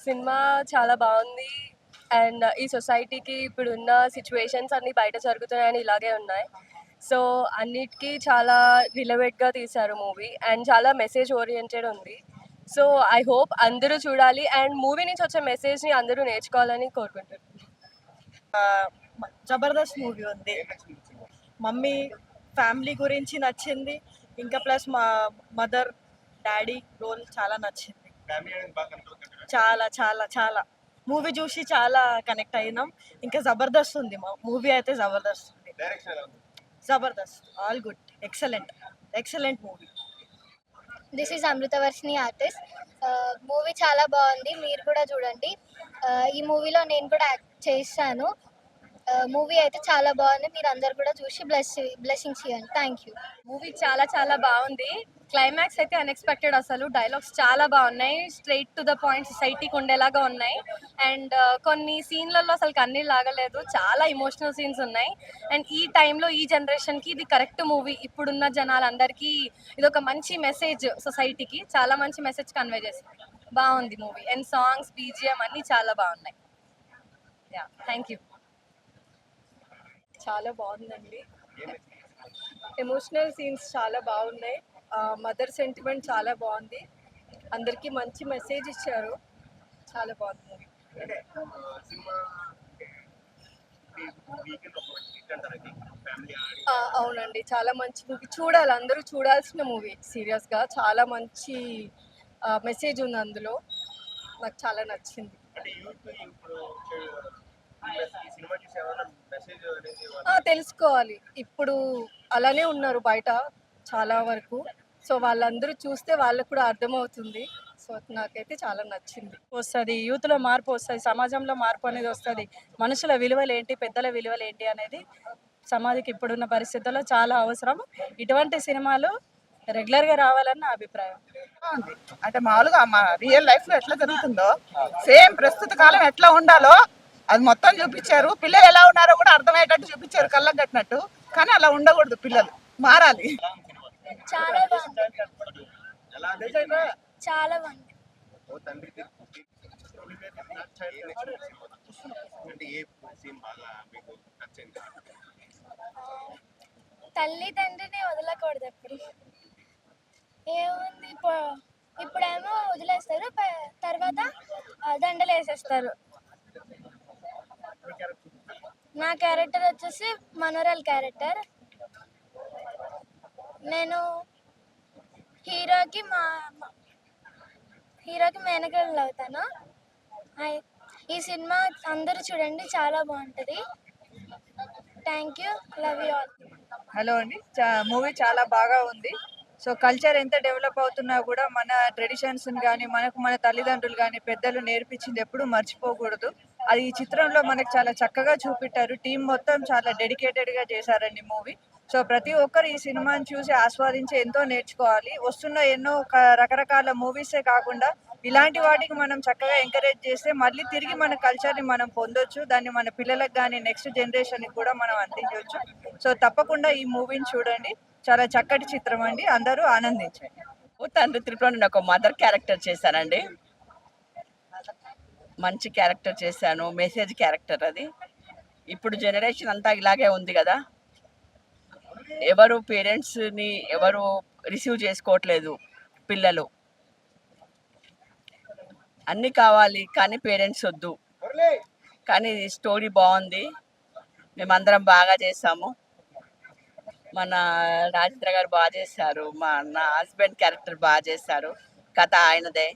Cinema చాలా బాగుంది. And ఈ సొసైటీకి ఇప్పుడున్న సిచ్యువేషన్స్ అన్నీ బయట జరుగుతున్నాయని ఇలాగే ఉన్నాయి. సో అన్నిటికీ చాలా రిలవెంట్గా తీశారు మూవీ అండ్ చాలా మెసేజ్ ఓరియంటెడ్ ఉంది. సో ఐ హోప్ అందరూ చూడాలి అండ్ మూవీ నుంచి వచ్చే మెసేజ్ని అందరూ నేర్చుకోవాలని కోరుకుంటున్నాను. జబర్దస్త్ మూవీ ఉంది. మమ్మీ ఫ్యామిలీ గురించి నచ్చింది. ఇంకా ప్లస్ మా మదర్ డాడీ రోల్ చాలా నచ్చింది. చాలా చాలా చాలా మూవీ చూసి చాలా కనెక్ట్ అయినాం. ఇంకా జబర్దస్త్ ఉంది. మా మూవీ అయితే జబర్దస్త్ ఉంది. Jabardasth all good, excellent movie. This is Amritavarshini artist. Movie చాలా బాగుంది, మీరు కూడా చూడండి. ఈ మూవీలో నేను కూడా యాక్ట్ చేశాను. మూవీ అయితే చాలా బాగుంది, మీరు అందరు కూడా చూసి బ్లెస్సింగ్స్ ఇవ్వండి. Thank you. మూవీ చాలా చాలా బాగుంది. క్లైమాక్స్ అయితే అన్ఎక్స్పెక్టెడ్. అసలు డైలాగ్స్ చాలా బాగున్నాయి, స్ట్రైట్ టు ద పాయింట్, సొసైటీకి ఉండేలాగా ఉన్నాయి. అండ్ కొన్ని సీన్లలో అసలు కన్నీళ్ళు లాగలేదు, చాలా ఇమోషనల్ సీన్స్ ఉన్నాయి. అండ్ ఈ టైంలో ఈ జనరేషన్కి ఇది కరెక్ట్ మూవీ. ఇప్పుడున్న జనాలందరికీ ఇది ఒక మంచి మెసేజ్, సొసైటీకి చాలా మంచి మెసేజ్ కన్వే చేసింది. బాగుంది మూవీ. అండ్ సాంగ్స్, బీజిఎం అన్నీ చాలా బాగున్నాయి. Yeah, thank you. చాలా బాగుందండి. ఎమోషనల్ సీన్స్ చాలా బాగున్నాయి. మదర్ సెంటిమెంట్ చాలా బాగుంది. అందరికీ మంచి మెసేజ్ ఇచ్చారు. చాలా బాగుంది మూవీ. అవునండి, చాలా మంచి మూవీ. చూడాలి, అందరూ చూడాల్సిన మూవీ. సీరియస్గా చాలా మంచి మెసేజ్ ఉంది అందులో. నాకు చాలా నచ్చింది. తెలుసుకోవాలి. ఇప్పుడు అలానే ఉన్నారు బయట చాలా వరకు. సో వాళ్ళందరూ చూస్తే వాళ్ళకు కూడా అర్థమవుతుంది. సో నాకైతే చాలా నచ్చింది. వస్తుంది, యూత్లో మార్పు వస్తుంది, సమాజంలో మార్పు అనేది వస్తుంది. మనుషుల విలువలు ఏంటి, పెద్దల విలువలు ఏంటి అనేది సమాజానికి ఇప్పుడున్న పరిస్థితుల్లో చాలా అవసరం. ఇటువంటి సినిమాలు రెగ్యులర్గా రావాలని నా అభిప్రాయం. అంటే మామూలుగా మా రియల్ లైఫ్లో ఎట్లా జరుగుతుందో సేమ్ ప్రస్తుత కాలం ఎట్లా ఉండాలో అది మొత్తం చూపించారు. పిల్లలు ఎలా ఉన్నారో కూడా అర్థమయ్యేటట్టు చూపించారు, కళ్ళకు కట్టినట్టు. కానీ అలా ఉండకూడదు, పిల్లలు మారాలి. చాలా బాగుంది, చాలా బాగుంది. తల్లి తండ్రిని వదలకూడదు ఎప్పుడు. ఏముంది, ఇప్పుడేమో వదిలేస్తారు, తర్వాత దండలు వేసేస్తారు. నా క్యారెక్టర్ వచ్చేసి మనోరల్ క్యారెక్టర్. నేను హీరోకి మేనగళ్ళు అవుతాను. ఈ సినిమా అందరూ చూడండి, చాలా బాగుంటుంది. Thank you, love you all. Hello అండి, మూవీ చాలా బాగా ఉంది. సో కల్చర్ ఎంత డెవలప్ అవుతున్నా కూడా మన ట్రెడిషన్స్ కానీ మన తల్లిదండ్రులు కానీ పెద్దలు నేర్పించింది ఎప్పుడు మర్చిపోకూడదు. అది ఈ చిత్రంలో మనకు చాలా చక్కగా చూపెట్టారు. టీం మొత్తం చాలా డెడికేటెడ్గా చేశారండి మూవీ. సో ప్రతి ఒక్కరు ఈ సినిమాని చూసి ఆస్వాదించి ఎంతో నేర్చుకోవాలి. వస్తున్న ఎన్నో రకరకాల మూవీసే కాకుండా ఇలాంటి వాటికి మనం చక్కగా ఎంకరేజ్ చేస్తే మళ్ళీ తిరిగి మన కల్చర్ని మనం పొందొచ్చు. దాన్ని మన పిల్లలకు కానీ నెక్స్ట్ జనరేషన్కి కూడా మనం అందించవచ్చు. సో తప్పకుండా ఈ మూవీని చూడండి, చాలా చక్కటి చిత్రం అండి, అందరూ ఆనందించండి. తండ్రి త్రిపులో నేను ఒక మదర్ క్యారెక్టర్ చేశానండి. మంచి క్యారెక్టర్ చేశాను, మెసేజ్ క్యారెక్టర్ అది. ఇప్పుడు జనరేషన్ అంతా ఇలాగే ఉంది కదా, ఎవరు పేరెంట్స్ని ఎవరు రిసీవ్ చేసుకోవట్లేదు. పిల్లలు అన్నీ కావాలి కానీ పేరెంట్స్ వద్దు. కానీ స్టోరీ బాగుంది, మేమందరం బాగా చేసాము. మన రాజేంద్ర గారు బాగా చేశారు, నా హస్బెండ్ క్యారెక్టర్ బాగా చేశారు. కథ ఆయనదే,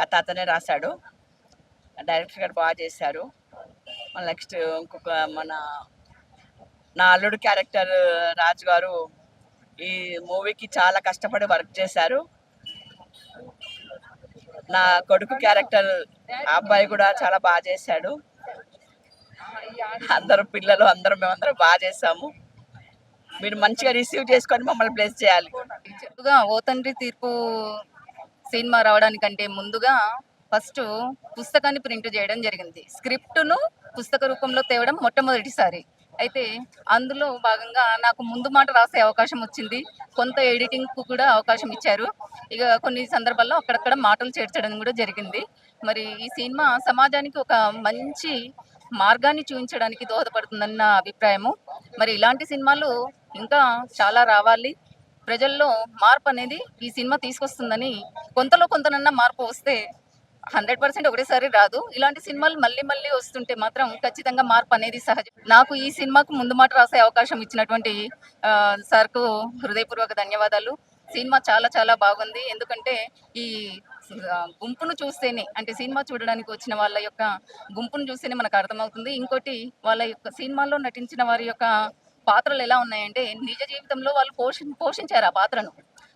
కథ అతనే రాశాడు. డైరెక్టర్ గారు బాగా చేశారు. నెక్స్ట్ ఇంకొక నా అల్లుడు క్యారెక్టర్ రాజు గారు ఈ మూవీకి చాలా కష్టపడి వర్క్ చేశారు. నా కొడుకు క్యారెక్టర్ అబ్బాయి కూడా చాలా బాగా చేశాడు. అందరూ పిల్లలు మేమందరం బాగా చేసాము. మీరు మంచిగా రిసీవ్ చేసుకొని మమ్మల్ని ప్లేస్ చేయాలి. ముందుగా ఓ తండ్రి తీర్పు సినిమా రావడానికంటే ముందుగా ఫస్ట్ పుస్తకాన్ని ప్రింట్ చేయడం జరిగింది. స్క్రిప్ట్ను పుస్తక రూపంలో తేవడం మొట్టమొదటిసారి. అయితే అందులో భాగంగా నాకు ముందు మాట రాసే అవకాశం వచ్చింది, కొంత ఎడిటింగ్కు కూడా అవకాశం ఇచ్చారు. ఇక కొన్ని సందర్భాల్లో అక్కడక్కడ మాటలు చేర్చడం కూడా జరిగింది. మరి ఈ సినిమా సమాజానికి ఒక మంచి మార్గాన్ని చూపించడానికి దోహదపడుతుందని నా అభిప్రాయము. మరి ఇలాంటి సినిమాలు ఇంకా చాలా రావాలి. ప్రజల్లో మార్పు అనేది ఈ సినిమా తీసుకొస్తుందని, కొంతలో కొంతనన్నా మార్పు వస్తే 100% ఒకటేసారి రాదు. ఇలాంటి సినిమాలు మళ్ళీ మళ్ళీ వస్తుంటే మాత్రం ఖచ్చితంగా మార్పు అనేది సహజం. నాకు ఈ సినిమాకు ముందు మాట రాసే అవకాశం ఇచ్చినటువంటి సార్కు హృదయపూర్వక ధన్యవాదాలు. సినిమా చాలా చాలా బాగుంది. ఎందుకంటే ఈ గుంపును చూస్తేనే, అంటే సినిమా చూడడానికి వచ్చిన వాళ్ళ యొక్క గుంపును చూస్తేనే మనకు అర్థమవుతుంది. ఇంకోటి, వాళ్ళ యొక్క సినిమాలో నటించిన వారి యొక్క పాత్రలు ఎలా ఉన్నాయంటే నిజ జీవితంలో వాళ్ళు పోషించారు ఆ పాత్రను.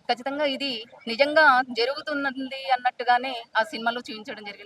ఖచ్చితంగా ఇది నిజంగా జరుగుతున్నది అన్నట్టుగానే ఆ సినిమాలో చూపించడం జరిగింది.